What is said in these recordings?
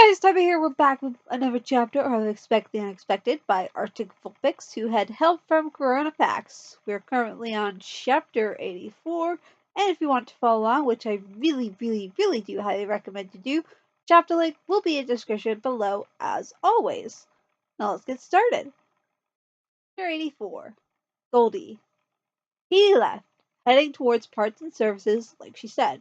Hey guys, Tighebo here. We're back with another chapter of Expect the Unexpected by Arctic Vulpix, who had help from Corona Pax. We're currently on chapter 84, and if you want to follow along, which I really do highly recommend you do, chapter link will be in the description below as always. Now let's get started. Chapter 84, Goldy. He left, heading towards parts and services like she said.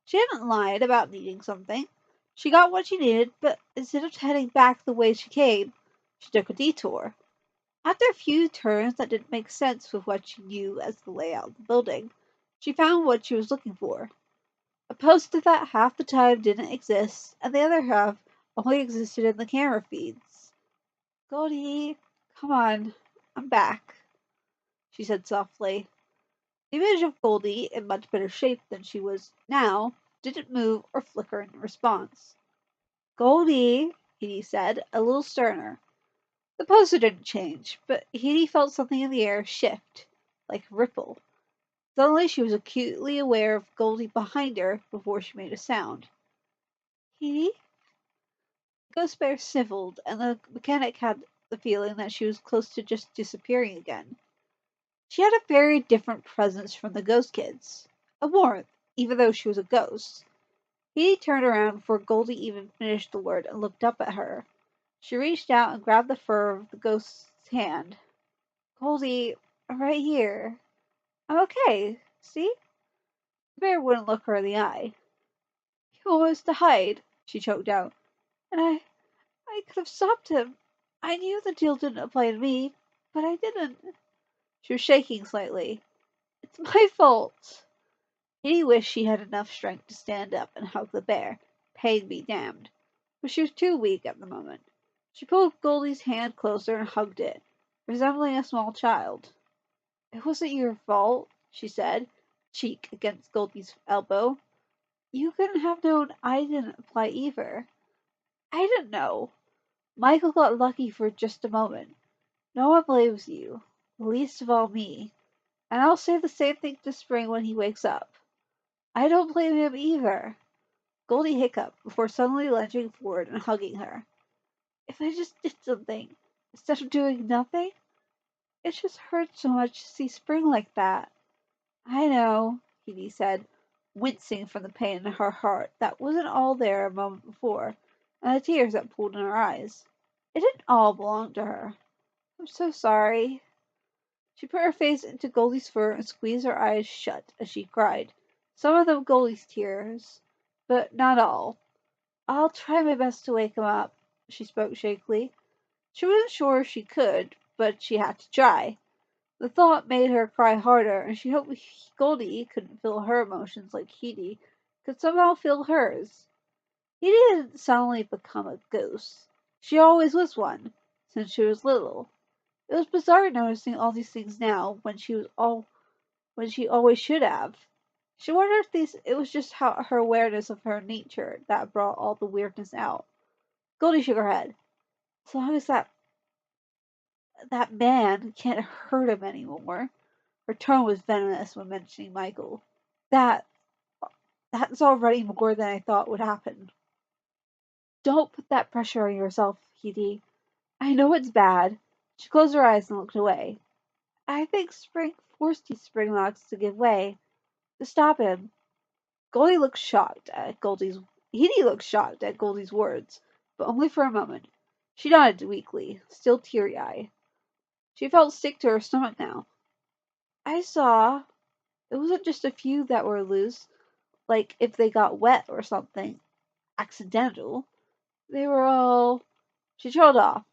She hadn't lied about needing something. She got what she needed, but instead of heading back the way she came, she took a detour. After a few turns that didn't make sense with what she knew as the layout of the building, she found what she was looking for. A poster that half the time didn't exist, and the other half only existed in the camera feeds. Goldy, come on, I'm back, she said softly. The image of Goldy, in much better shape than she was now, didn't move or flicker in response. Goldy, Hedy said, a little sterner. The poster didn't change, but Hedy felt something in the air shift, like a ripple. Suddenly she was acutely aware of Goldy behind her before she made a sound. Hedy? The ghost bear sniffled, and the mechanic had the feeling that she was close to just disappearing again. She had a very different presence from the ghost kids. A warmth, even though she was a ghost. He turned around before Goldy even finished the word and looked up at her. She reached out and grabbed the fur of the ghost's hand. Goldy, right here. I'm okay, see? The bear wouldn't look her in the eye. He almost died, she choked out. And I could have stopped him. I knew the deal didn't apply to me, but I didn't. She was shaking slightly. It's my fault. He wished she had enough strength to stand up and hug the bear, pain be damned, but she was too weak at the moment. She pulled Goldy's hand closer and hugged it, resembling a small child. It wasn't your fault, she said, cheek against Goldy's elbow. You couldn't have known I didn't apply either. I didn't know. Michael got lucky for just a moment. No one blames you, least of all me, and I'll say the same thing to Spring when he wakes up. I don't blame him either. Goldy hiccuped before suddenly lunging forward and hugging her. If I just did something, instead of doing nothing? It just hurts so much to see Spring like that. I know, Hedy said, wincing from the pain in her heart that wasn't all there a moment before, and the tears that pooled in her eyes. It didn't all belong to her. I'm so sorry. She put her face into Goldy's fur and squeezed her eyes shut as she cried. Some of them Goldy's tears, but not all. I'll try my best to wake him up, she spoke shakily. She wasn't sure if she could, but she had to try. The thought made her cry harder, and she hoped Goldy couldn't feel her emotions like Hedy could somehow feel hers. Hedy didn't suddenly become a ghost. She always was one, since she was little. It was bizarre noticing all these things now when she always should have. She wondered if it was just her awareness of her nature that brought all the weirdness out. Goldy shook her head. As long as that man can't hurt him anymore. Her tone was venomous when mentioning Michael. That that's already more than I thought would happen. Don't put that pressure on yourself, Hedy. I know it's bad. She closed her eyes and looked away. I think Spring forced these spring locks to give way to stop him. Goldy looked shocked at Goldy's Hedy looked shocked at Goldy's words, but only for a moment. She nodded weakly, still teary-eyed. She felt sick to her stomach now. I saw. It wasn't just a few that were loose, like if they got wet or something. Accidental. They were all. She trailed off.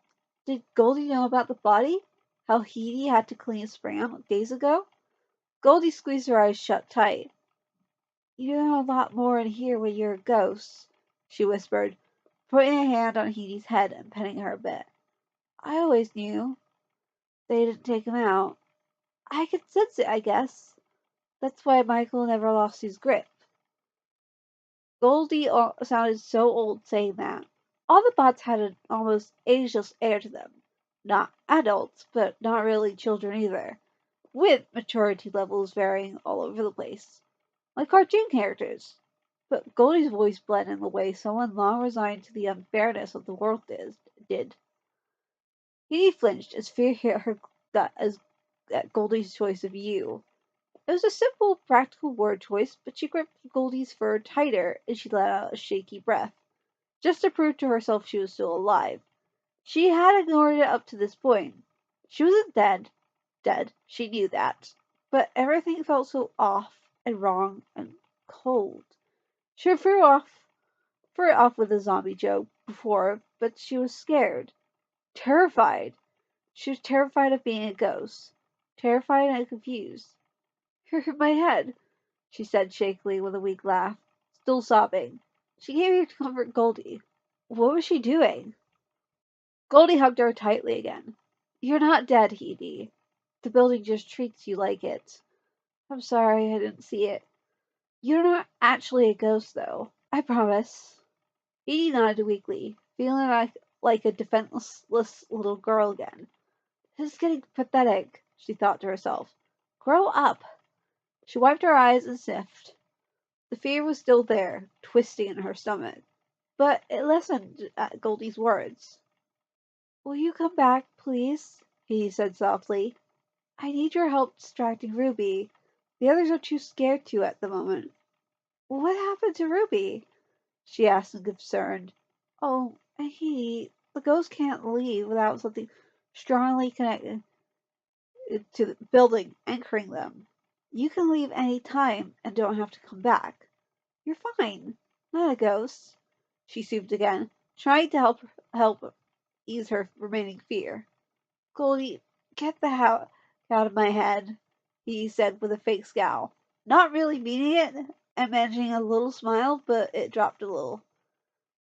Did Goldy know about the body? How Hedy had to clean Spring out days ago? Goldy squeezed her eyes shut tight. You know a lot more in here when you're a ghost, she whispered, putting a hand on Hedy's head and petting her a bit. I always knew. They didn't take him out. I could sense it, I guess. That's why Michael never lost his grip. Goldy sounded so old saying that. All the bots had an almost ageless air to them. Not adults, but not really children either, with maturity levels varying all over the place. Like cartoon characters. But Goldie's voice blended in the way someone long resigned to the unfairness of the world did. Hedy flinched as fear hit her gut at Goldie's choice of you. It was a simple, practical word choice, but she gripped Goldie's fur tighter as she let out a shaky breath, just to prove to herself she was still alive. She had ignored it up to this point. She wasn't dead, she knew that. But everything felt so off and wrong and cold. She threw it off with a zombie joke before, but she was scared. Terrified. She was terrified of being a ghost. Terrified and confused. "You hurt my head," she said shakily with a weak laugh, still sobbing. She came here to comfort Goldie. What was she doing? Goldie hugged her tightly again. "You're not dead, Hedy. The building just treats you like it. I'm sorry I didn't see it. You're not actually a ghost, though. I promise." Hedy nodded weakly, feeling like a defenseless little girl again. "This is getting pathetic," she thought to herself. "Grow up." She wiped her eyes and sniffed. The fear was still there, twisting in her stomach. But it lessened at Goldie's words. "Will you come back, please?" he said softly. "I need your help distracting Ruby. The others are too scared to at the moment." "What happened to Ruby?" she asked in concern. "Oh, he, the ghost can't leave without something strongly connected to the building anchoring them. You can leave any time and don't have to come back. You're fine. Not a ghost." She soothed again, trying to help ease her remaining fear. "Goldie, get the hell out of my head," he said with a fake scowl. Not really meaning it, and managing a little smile, but it dropped a little.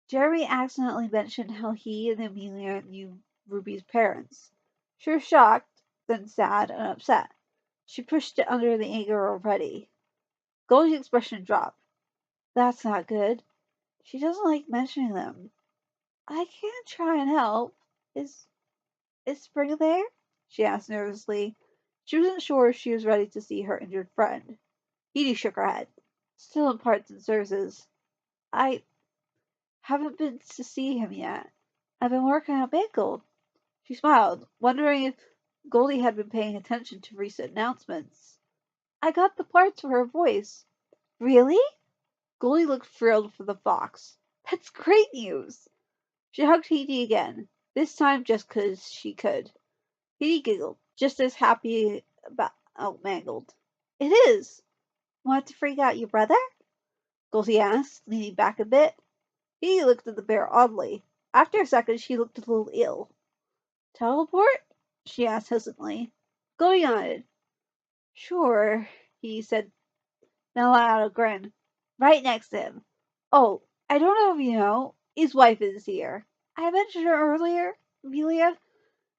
Jeremy accidentally mentioned how he and Amelia knew Ruby's parents. She was shocked, then sad and upset. She pushed it under the anger already. Goldie's expression dropped. "That's not good. She doesn't like mentioning them. I can try and help. Is Spring there?" she asked nervously. She wasn't sure if she was ready to see her injured friend. Hedy shook her head. "Still in parts and services. I haven't been to see him yet. I've been working on Mangold." She smiled, wondering if Goldie had been paying attention to recent announcements. "I got the parts for her voice." "Really?" Goldie looked thrilled for the fox. "That's great news." She hugged Hedy again, this time just 'cause she could. Hedy giggled, just as happy about Mangold. "It is. Want to freak out your brother?" Goldy asked, leaning back a bit. Hedy looked at the bear oddly. After a second she looked a little ill. "Teleport?" she asked hesitantly. Goldy nodded. "Sure," he said, then let out a grin. "Right next to him. Oh, I don't know if you know, his wife is here. I mentioned her earlier, Amelia.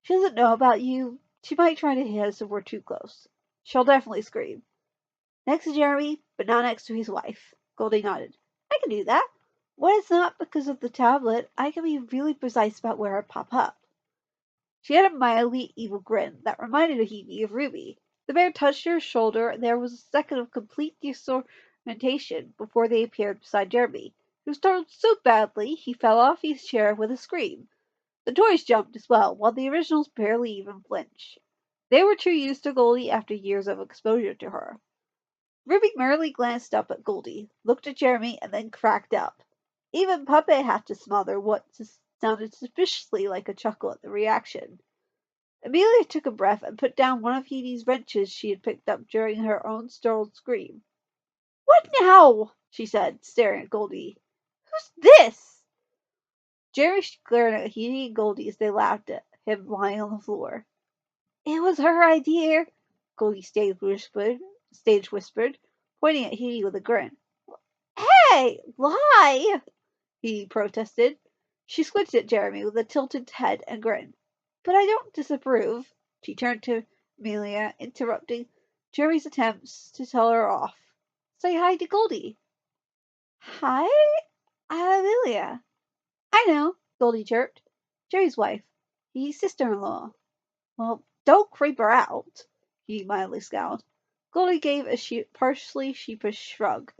She doesn't know about you. She might try to hit us if we're too close. She'll definitely scream. Next to Jeremy, but not next to his wife." Goldie nodded. "I can do that. When it's not because of the tablet, I can be really precise about where I pop up." She had a mildly evil grin that reminded Hedy of Ruby. The bear touched her shoulder, and there was a second of complete disorientation before they appeared beside Jeremy, who startled so badly he fell off his chair with a scream. The toys jumped as well, while the originals barely even flinched. They were too used to Goldie after years of exposure to her. Ruby merely glanced up at Goldie, looked at Jeremy, and then cracked up. Even Puppet had to smother what sounded suspiciously like a chuckle at the reaction. Amelia took a breath and put down one of Hedy's wrenches she had picked up during her own startled scream. "What now?" she said, staring at Goldie. "Who's this?" Jeremy glared at Hedy and Goldie as they laughed at him lying on the floor. "It was her idea," Goldie stage whispered, pointing at Hedy with a grin. "Hey, lie!" he protested. She squinted at Jeremy with a tilted head and grin. "But I don't disapprove." She turned to Amelia, interrupting Jeremy's attempts to tell her off. "Say hi to Goldie." "Hi, I'm Amelia." "I know," Goldie chirped. "Jerry's wife. He's sister-in-law." "Well, don't creep her out," he mildly scowled. Goldie gave a partially sheepish shrug.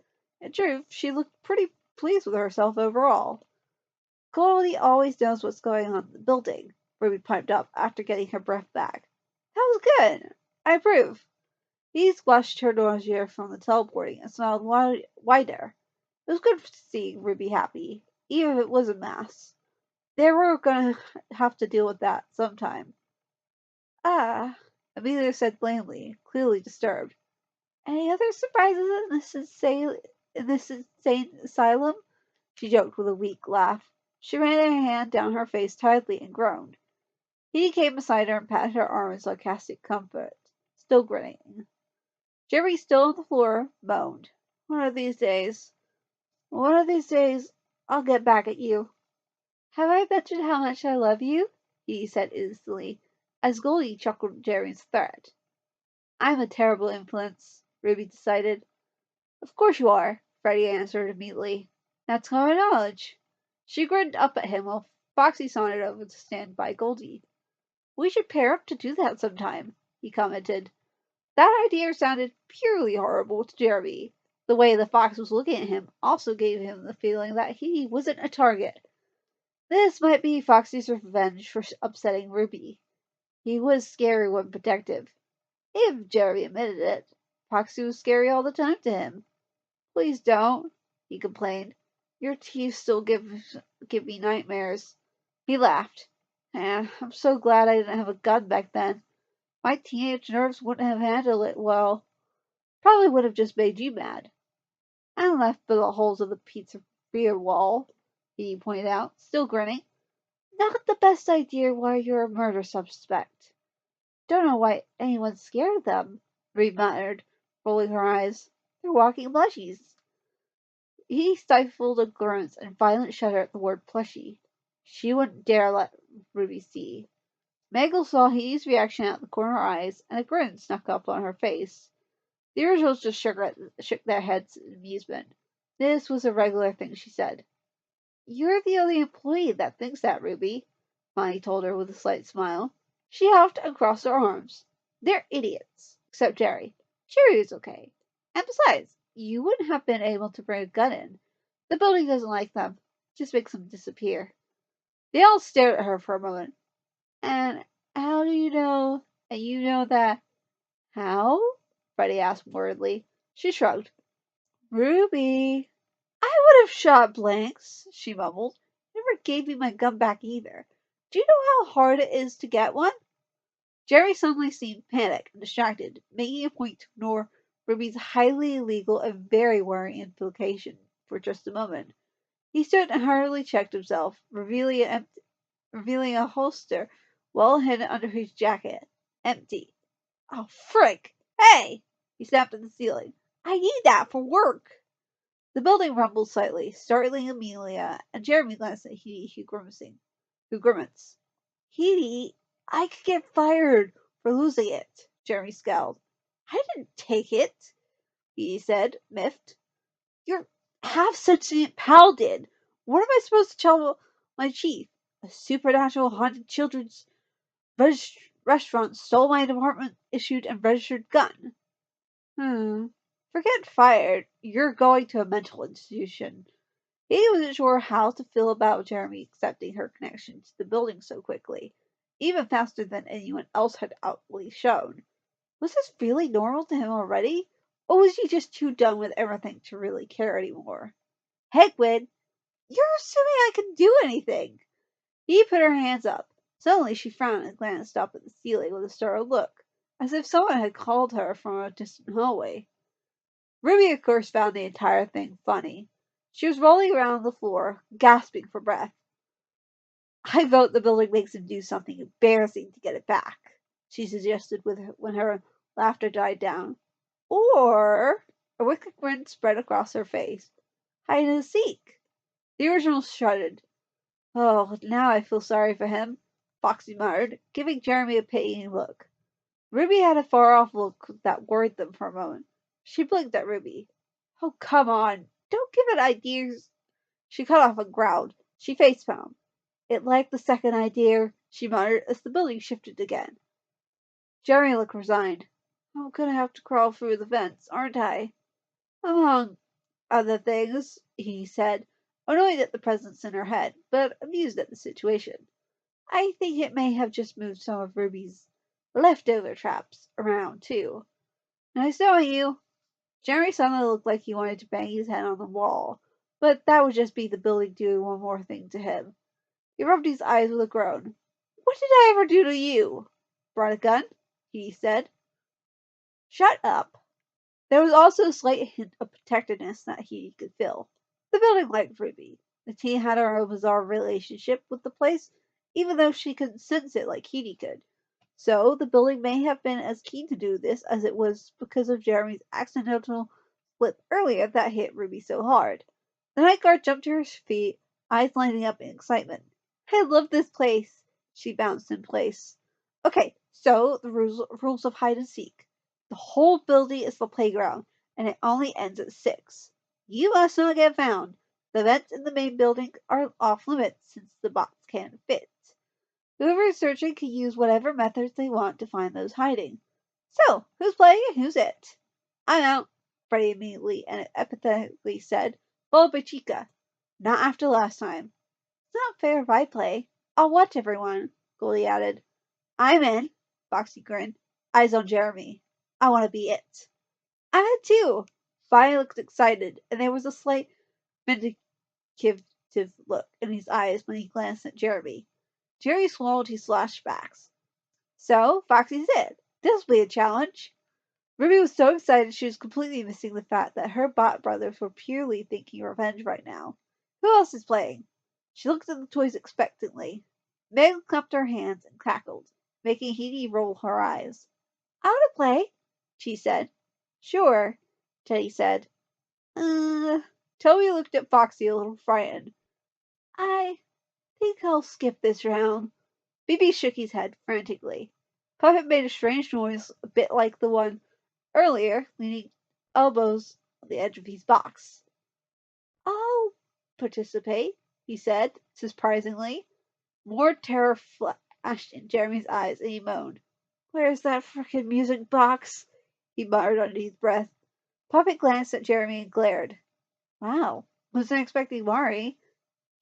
In truth, she looked pretty pleased with herself overall. Goldy always knows what's going on in the building, Ruby piped up after getting her breath back. That was good. I approve. He squashed her nausea from the teleporting and smiled wider. It was good seeing Ruby happy, even if it was a mess. They were going to have to deal with that sometime. Ah, Amelia said blandly, clearly disturbed. Any other surprises in this insane asylum? She joked with a weak laugh. She ran her hand down her face tightly and groaned. He came beside her and patted her arm in sarcastic comfort, still grinning. Jerry, still on the floor, moaned. One of these days, I'll get back at you. Have I mentioned how much I love you? He said instantly, as Goldy chuckled at Jerry's threat. I'm a terrible influence, Ruby decided. Of course you are, Freddie answered immediately. That's common knowledge. She grinned up at him while Foxy sauntered over to stand by Goldy. We should pair up to do that sometime, he commented. That idea sounded purely horrible to Jeremy. The way the fox was looking at him also gave him the feeling that he wasn't a target. This might be Foxy's revenge for upsetting Ruby. He was scary when protective. If Jeremy admitted it, Foxy was scary all the time to him. Please don't, he complained. Your teeth still give me nightmares. He laughed. And I'm so glad I didn't have a gun back then. My teenage nerves wouldn't have handled it well. Probably would have just made you mad. And left the holes of the pizzeria wall, he pointed out, still grinning. Not the best idea while you're a murder suspect. Don't know why anyone's scared of them, Reed muttered, rolling her eyes. They're walking plushies. He stifled a grunt and violent shudder at the word plushie. She wouldn't dare let Ruby see. Magel saw Hedy's reaction out the corner of her eyes, and a grin snuck up on her face. The originals just shook their heads in amusement. This was a regular thing, she said. You're the only employee that thinks that, Ruby, Bonnie told her with a slight smile. She huffed and crossed her arms. They're idiots, except Jerry. Jerry is okay. And besides, you wouldn't have been able to bring a gun in. The building doesn't like them. Just makes them disappear. They all stared at her for a moment. And how do you know? And you know that? How? Freddie asked worriedly. She shrugged. Ruby. I would have shot blanks, she mumbled. Never gave me my gun back either. Do you know how hard it is to get one? Jerry suddenly seemed panicked and distracted, making a point to ignore Ruby's highly illegal and very worrying implication for just a moment. He stood and hurriedly checked himself, revealing a holster well hidden under his jacket. Empty. Oh, frick! Hey! He snapped at the ceiling. I need that for work! The building rumbled slightly, startling Amelia, and Jeremy glanced at Hedy, who grimaced. Hedy, I could get fired for losing it, Jeremy scowled. I didn't take it, Hedy said, miffed. Your half-sentient pal did. What am I supposed to tell my chief? A supernatural haunted children's restaurant stole my department-issued and registered gun. Forget fired. You're going to a mental institution. He wasn't sure how to feel about Jeremy accepting her connection to the building so quickly, even faster than anyone else had outwardly shown. Was this really normal to him already? Or was he just too done with everything to really care anymore? Hegwin, you're assuming I can do anything. He put her hands up. Suddenly she frowned and glanced up at the ceiling with a startled look, as if someone had called her from a distant hallway. Ruby, of course, found the entire thing funny. She was rolling around on the floor, gasping for breath. I vote the building makes him do something embarrassing to get it back, she suggested when her laughter died down. Or a wicked grin spread across her face. Hide and seek. The original shuddered. Oh, now I feel sorry for him, Foxy muttered, giving Jeremy a pitying look. Ruby had a far-off look that worried them for a moment. She blinked at Ruby. Oh, come on. Don't give it ideas. She cut off and growled. She facepalmed. It liked the second idea, she muttered as the building shifted again. Jeremy looked resigned. I'm gonna have to crawl through the vents, aren't I? I'm other things, he said, annoyed at the presence in her head, but amused at the situation. I think it may have just moved some of Ruby's leftover traps around, too. Nice knowing you. Jeremy suddenly looked like he wanted to bang his head on the wall, but that would just be the building doing one more thing to him. He rubbed his eyes with a groan. What did I ever do to you? Brought a gun? He said. Shut up. There was also a slight hint of protectiveness that he could feel. The building liked Ruby. The teen had her own bizarre relationship with the place, even though she couldn't sense it like Hedy could. So the building may have been as keen to do this as it was because of Jeremy's accidental slip earlier that hit Ruby so hard. The night guard jumped to her feet, eyes lighting up in excitement. I love this place. She bounced in place. Okay, so the rules of hide and seek. The whole building is the playground, and it only ends at 6. You must not get found. The vents in the main building are off limits since the box can't fit. Whoever is searching can use whatever methods they want to find those hiding. So, who's playing and who's it? I'm out, Freddie immediately and apathetically said, followed by Chica. Not after last time. It's not fair if I play. I'll watch everyone, Goldy added. I'm in, Foxy grinned, eyes on Jeremy. I want to be it. I'm in too. Vi looked excited, and there was a slight vindictive look in his eyes when he glanced at Jeremy. Jerry swallowed his flashbacks. So, Foxy's it. This'll be a challenge. Ruby was so excited she was completely missing the fact that her bot brothers were purely thinking revenge right now. Who else is playing? She looked at the toys expectantly. Meg clapped her hands and cackled, making Hedy roll her eyes. I want to play, she said. Sure, Teddy said. Toby looked at Foxy a little frightened. I think I'll skip this round. BB shook his head frantically. Puppet made a strange noise, a bit like the one earlier, leaning elbows on the edge of his box. I'll participate, he said, surprisingly. More terror flashed in Jeremy's eyes, and he moaned. Where's that frickin' music box? He muttered under his breath. Puppet glanced at Jeremy and glared. Wow, wasn't expecting Mari,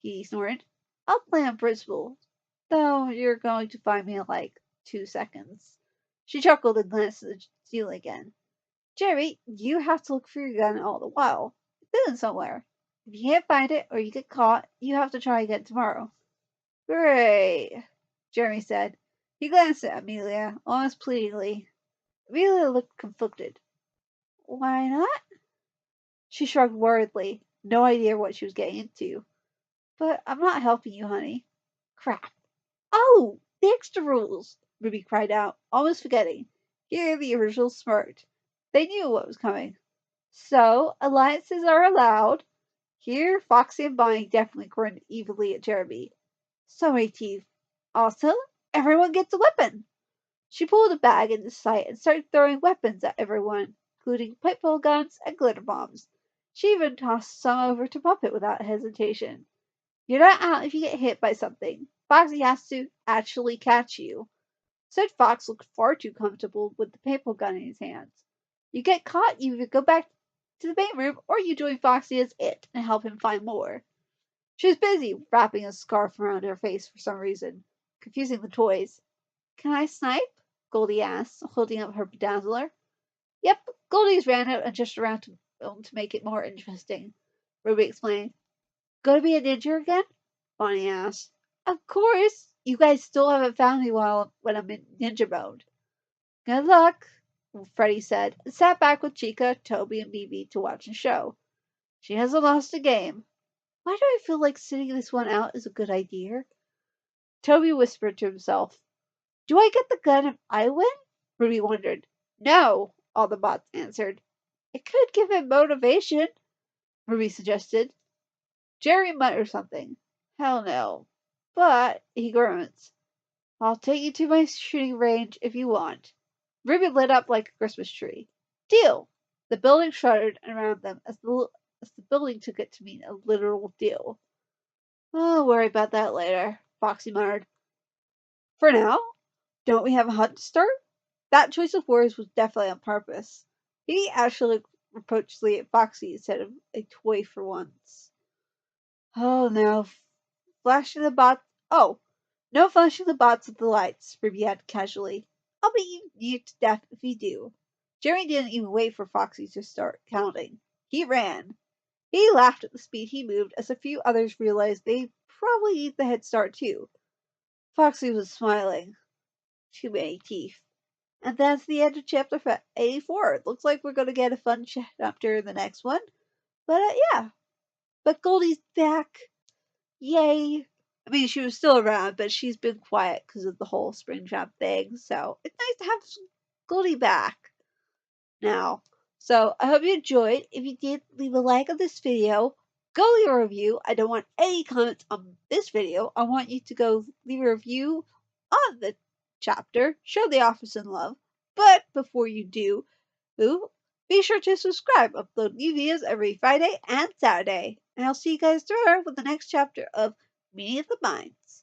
he snorted. I'll play on principle, though you're going to find me in like 2 seconds. She chuckled and glanced at the ceiling again. Jerry, you have to look for your gun all the while. It's hidden somewhere. If you can't find it or you get caught, you have to try again tomorrow. Great, Jeremy said. He glanced at Amelia, almost pleadingly. Amelia looked conflicted. Why not? She shrugged worriedly, no idea what she was getting into. But I'm not helping you, honey. Crap. Oh, the extra rules, Ruby cried out, almost forgetting. Here the originals smirked. They knew what was coming. So, alliances are allowed. Here, Foxy and Bonnie definitely grinned evilly at Jeremy. So many teeth. Also, everyone gets a weapon. She pulled a bag into sight and started throwing weapons at everyone, including paintball guns and glitter bombs. She even tossed some over to Puppet without hesitation. You're not out if you get hit by something. Foxy has to actually catch you. Said Fox looked far too comfortable with the paintball gun in his hands. You get caught, you either go back to the main room or you join Foxy as it and help him find more. She was busy wrapping a scarf around her face for some reason, confusing the toys. Can I snipe? Goldy asked, holding up her bedazzler. Yep, Goldy's ran out and just around to make it more interesting, Ruby explained. Gonna be a ninja again? Bonnie asked. Of course! You guys still haven't found me when I'm in ninja mode. Good luck, Freddie said, and sat back with Chica, Toby, and BB to watch the show. She hasn't lost a game. Why do I feel like sitting this one out is a good idea? Toby whispered to himself. Do I get the gun if I win? Ruby wondered. No, all the bots answered. It could give him motivation, Ruby suggested. Jerry muttered something. Hell no. But, he grunts. I'll take you to my shooting range if you want. Ruby lit up like a Christmas tree. Deal! The building shuddered around them as the building took it to mean a literal deal. I'll worry about that later, Foxy muttered. For now, don't we have a hunt to start? That choice of words was definitely on purpose. He actually looked reproachfully at Foxy instead of a toy for once. Oh, no. Flashing the bots. Oh, no flashing the bots with the lights, Ruby added casually. I'll beat you near to death if you do. Jerry didn't even wait for Foxy to start counting. He ran. He laughed at the speed he moved as a few others realized they probably need the head start too. Foxy was smiling. Too many teeth. And that's the end of chapter 84. It looks like we're going to get a fun chapter in the next one. But yeah. But Goldy's back. Yay. I mean, she was still around, but she's been quiet because of the whole Springtrap thing. So it's nice to have Goldy back now. So I hope you enjoyed. If you did, leave a like on this video. Go leave a review. I don't want any comments on this video. I want you to go leave a review on the chapter. Show the author some love. But before you do, be sure to subscribe. Upload new videos every Friday and Saturday. And I'll see you guys tomorrow with the next chapter of Meaning of the Minds.